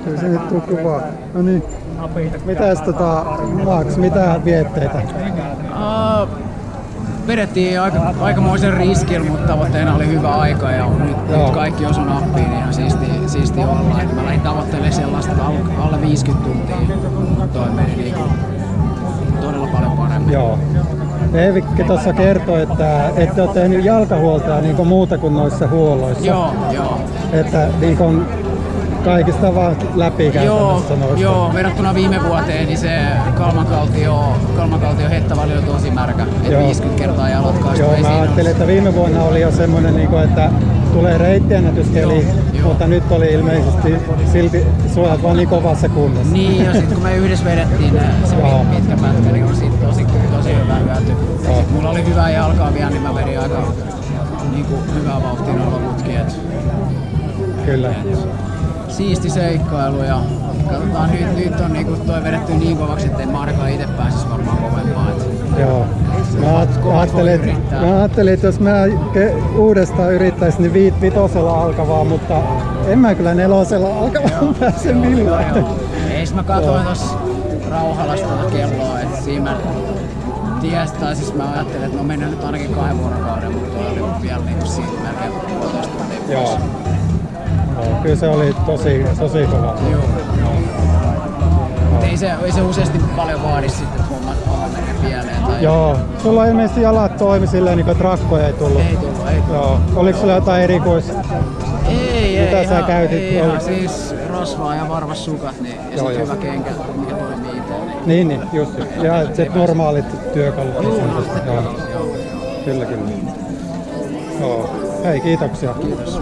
Kyllä se nyt tuu kuvaa. No niin. Mitäs Max, mitä vietteitä? Vedettiin aikamoisen riskillä, mutta tavoitteena oli hyvä aika ja nyt kaikki osui nappiin, niin ihan siisti olla. Mä lähdin tavoittelemaan sellaista, että alle 50 tuntia toi meni niin todella paljon paremmin. Joo. Eevikki tuossa kertoi, että ette ole tehnyt jalkahuoltoa niin muuta kuin noissa huolloissa. Joo. Että niin kuin kaikista vaan läpikäytännössä noista. Joo, verrattuna viime vuoteen, niin se Kalmakaltio hettäväli on tosi märkä, että 50 kertaa jalat kasvoi. Joo, mä ajattelin, että viime vuonna oli jo semmoinen, että tulee reittiennätyskeli, mutta nyt oli ilmeisesti silti suojat vaan niin kovassa kunnossa. Niin, ja sitten kun me yhdessä vedettiin se pitkä pätkä, niin on siitä tosi hyvä hyöty. Mulla oli hyvää jalkaa vielä, niin mä vedin aika hyvää vauhtia noilla loputkin. Kyllä. Siisti seikkailu ja katsotaan nyt on toi vedetty niin kovaksi, ettei Marka itse pääsisi varmaan kovempaan. Joo. Mä ajattelin, että jos mä uudestaan yrittäisin, niin vitosella alkavaa, mutta en mä kyllä nelosella alkavaa pääse millään. Ei, mä katsoin tossa Rauhalasta kelloa, että siinä siis mä ajattelin, että on mennyt nyt ainakin 2 vuorokauden, mutta oli vielä siitä melkein 1,5 tuntia pois. Kyllä se oli tosi kova. Ei se useasti paljon vaadi sitten, että homma menee pieleen. Joo. Sulla ilmeisesti jalat toimi silleen, että rakkoja ei tullut. Ei tullut. Joo. Oliko sulla jotain erikois? Ei. Sä käytit? Ihan siis rasvaa ja varvassukat niin, ja sitten hyvä kenkä, mikä toimii itse. Niin, just. Ja se normaalit työkalut. Joo. Kyllä. Joo. Hei, kiitoksia. Kiitos.